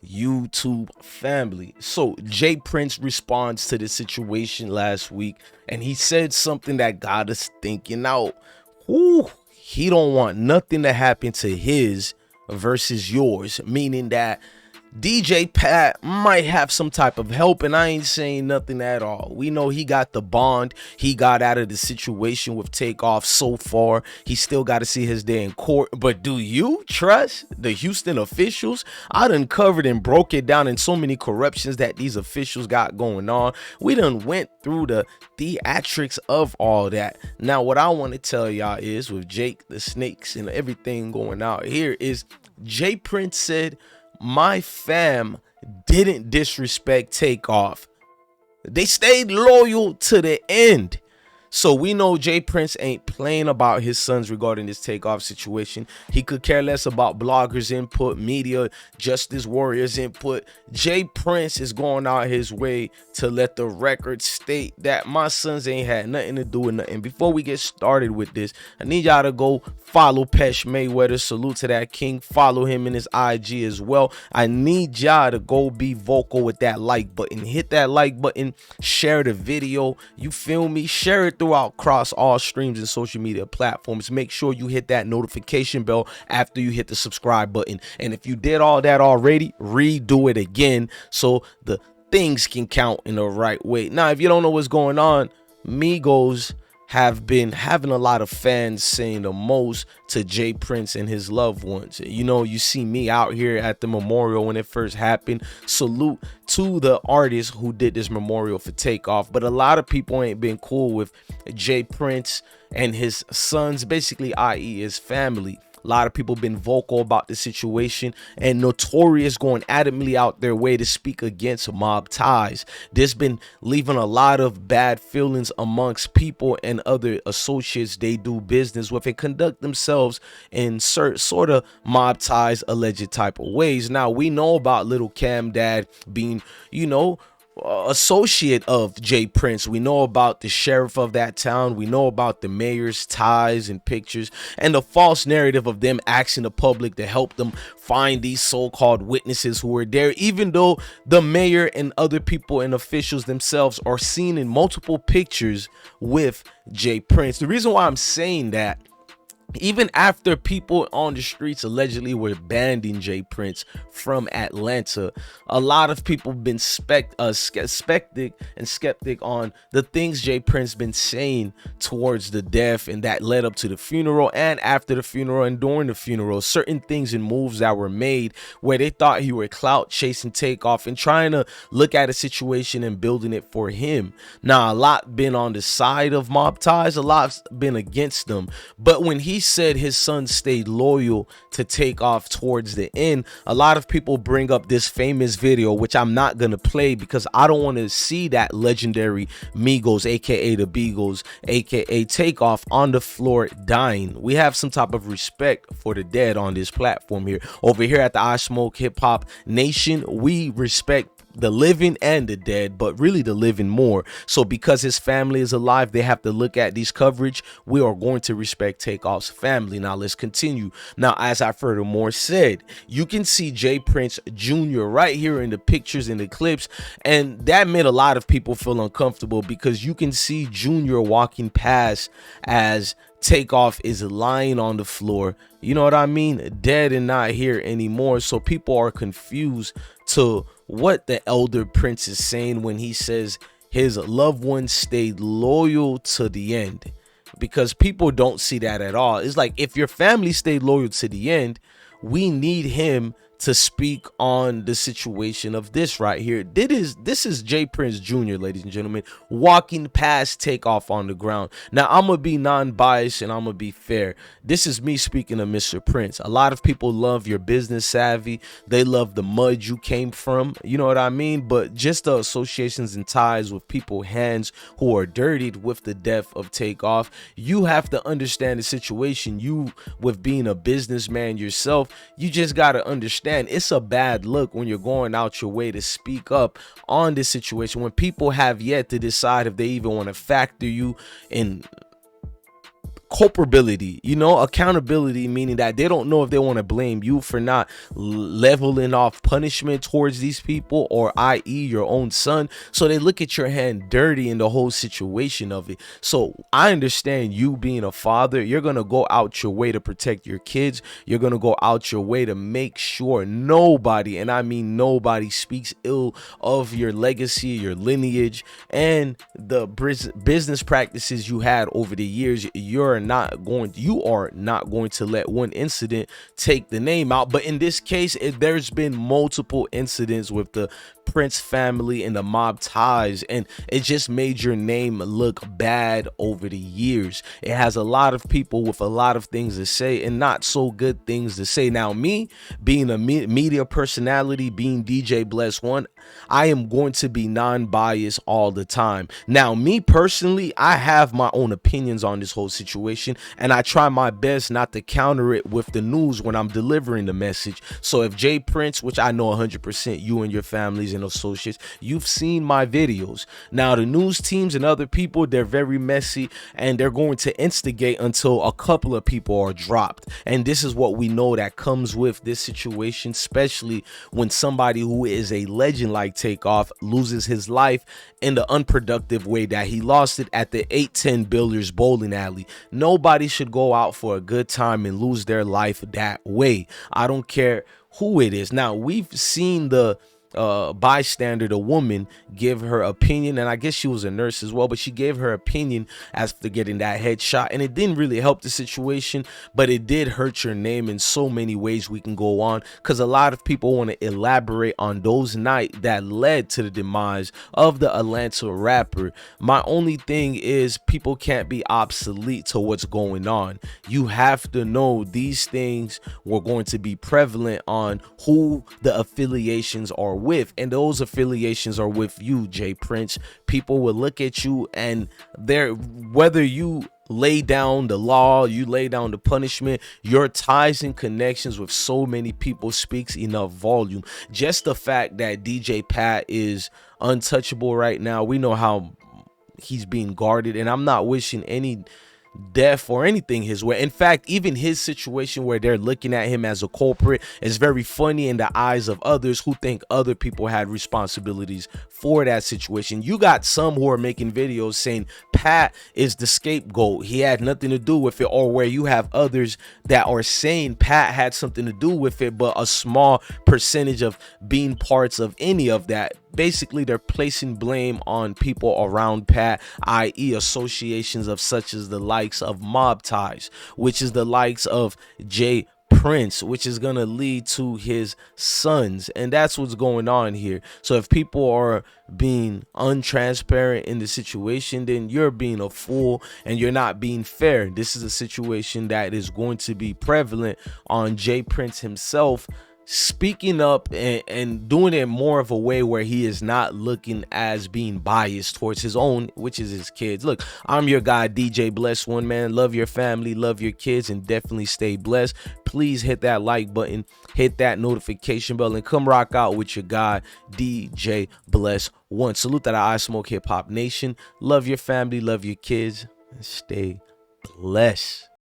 YouTube family. So Jay Prince responds to the situation last week, and he said something that got us thinking out. Whoo, he don't want nothing to happen to his versus yours, meaning that DJ Pat might have some type of help, and I ain't saying nothing at all. We know he got the bond. He got out of the situation with Takeoff so far. He still got to see his day in court. But do you trust the Houston officials? I done covered and broke it down in so many corruptions that these officials got going on. We done went through the theatrics of all that. Now, what I want to tell y'all is, with Jake the Snakes and everything going out here, is Jay Prince said, my fam didn't disrespect Takeoff. They stayed loyal to the end. So we know Jay Prince ain't playing about his sons regarding this Takeoff situation. He could care less about bloggers' input, media, justice warriors' input. Jay Prince is going out his way to let the record state that my sons ain't had nothing to do with nothing. Before we get started with this, I need y'all to go follow Pesh Mayweather. Salute to that king. Follow him in his IG as well. I need y'all to go be vocal with that like button. Hit that like button. Share the video. You feel me? Share it throughout across all streams and social media platforms. Make sure you hit that notification bell after you hit the subscribe button. And if you did all that already, redo it again so the things can count in the right way. Now, if you don't know what's going on, Migos have been having a lot of fans saying the most to Jay Prince and his loved ones. You know, you see me out here at the memorial when it first happened. Salute to the artist who did this memorial for Takeoff. But a lot of people ain't been cool with Jay Prince and his sons, basically, i.e. his family. A lot of people been vocal about the situation, and Notorious going adamantly out their way to speak against mob ties. This been leaving a lot of bad feelings amongst people and other associates they do business with and conduct themselves in sort of mob ties, alleged type of ways. Now, we know about Little Cam Dad being, you know, associate of Jay Prince. We know about the sheriff of that town. We know about the mayor's ties and pictures and the false narrative of them asking the public to help them find these so-called witnesses who were there, even though the mayor and other people and officials themselves are seen in multiple pictures with Jay Prince. The reason why I'm saying that, even after people on the streets allegedly were banning Jay Prince from Atlanta, a lot of people been skeptic on the things Jay Prince been saying towards the death, and that led up to the funeral and after the funeral and during the funeral. Certain things and moves that were made where they thought he were clout chasing Takeoff and trying to look at a situation and building it for him. Now, a lot been on the side of mob ties, a lot's been against them. But when he said his son stayed loyal to Takeoff towards the end, a lot of people bring up this famous video, which I'm not gonna play because I don't want to see that legendary Migos, aka the Beagles, aka Takeoff, on the floor dying. We have some type of respect for the dead on this platform here. Over here at the I Smoke Hip Hop Nation, we respect the living and the dead, but really the living more. So because his family is alive, they have to look at these coverage. We are going to respect Takeoff's family. Now let's continue. Now, as I furthermore said, you can see Jay Prince Jr. right here in the pictures and the clips, and that made a lot of people feel uncomfortable because you can see Jr. walking past as Takeoff is lying on the floor, you know what I mean, dead and not here anymore. So people are confused to what the elder Prince is saying when he says his loved ones stayed loyal to the end, because people don't see that at all. It's like, if your family stayed loyal to the end, we need him to speak on the situation of this right here. This is Jay Prince Jr., ladies and gentlemen, walking past Takeoff on the ground. Now, I'm gonna be non-biased and I'm gonna be fair. This is me speaking to Mr. Prince. A lot of people love your business savvy. They love the mud you came from, you know what I mean? But just the associations and ties with people hands who are dirtied with the death of Takeoff, you have to understand the situation. You, with being a businessman yourself, you just gotta understand it's a bad look when you're going out your way to speak up on this situation when people have yet to decide if they even want to factor you in culpability, accountability, meaning that they don't know if they want to blame you for not leveling off punishment towards these people, or i.e. your own son. So they look at your hand dirty in the whole situation of it. So I understand you being a father, you're going to go out your way to protect your kids. You're going to go out your way to make sure nobody, and I mean nobody, speaks ill of your legacy, your lineage, and the business practices you had over the years. You are not going to let one incident take the name out. But in this case, there's been multiple incidents with the Prince family and the mob ties, and it just made your name look bad over the years. It has a lot of people with a lot of things to say, and not so good things to say. Now, me being a media personality, being DJ Bless One, I am going to be non-biased all the time. Now, me personally, I have my own opinions on this whole situation, and I try my best not to counter it with the news when I'm delivering the message. So if Jay Prince, which I know 100% you and your families and associates, you've seen my videos. Now, the news teams and other people, they're very messy, and they're going to instigate until a couple of people are dropped. And this is what we know that comes with this situation, especially when somebody who is a legend like Takeoff loses his life in the unproductive way that he lost it at the 810 Billiards bowling alley. Nobody should go out for a good time and lose their life that way. I don't care who it is. Now, we've seen the bystander, the woman, give her opinion, and I guess she was a nurse as well, but she gave her opinion after getting that headshot, and it didn't really help the situation, but it did hurt your name in so many ways. We can go on because a lot of people want to elaborate on those nights that led to the demise of the Atlanta rapper. My only thing is, people can't be obsolete to what's going on. You have to know these things were going to be prevalent on who the affiliations are with, and those affiliations are with you, Jay Prince. People will look at you, and whether you lay down the law, you lay down the punishment, your ties and connections with so many people speaks enough volume. Just the fact that DJ Pat is untouchable right now, we know how he's being guarded, and I'm not wishing any death or anything his way. In fact, even his situation where they're looking at him as a culprit is very funny in the eyes of others who think other people had responsibilities for that situation. You got some who are making videos saying Pat is the scapegoat, he had nothing to do with it, or where you have others that are saying Pat had something to do with it, but a small percentage of being parts of any of that. Basically, they're placing blame on people around Pat, i.e. associations of such as the likes of mob ties, which is the likes of Jay Prince, which is going to lead to his sons. And that's what's going on here. So if people are being untransparent in the situation, then you're being a fool and you're not being fair. This is a situation that is going to be prevalent on Jay Prince himself, speaking up and doing it more of a way where he is not looking as being biased towards his own, which is his kids. Look, I'm your guy, DJ Bless One, man. Love your family, love your kids, and definitely stay blessed. Please hit that like button, hit that notification bell, and come rock out with your guy, DJ Bless One. Salute that I Smoke Hip Hop Nation. Love your family, love your kids, and stay blessed.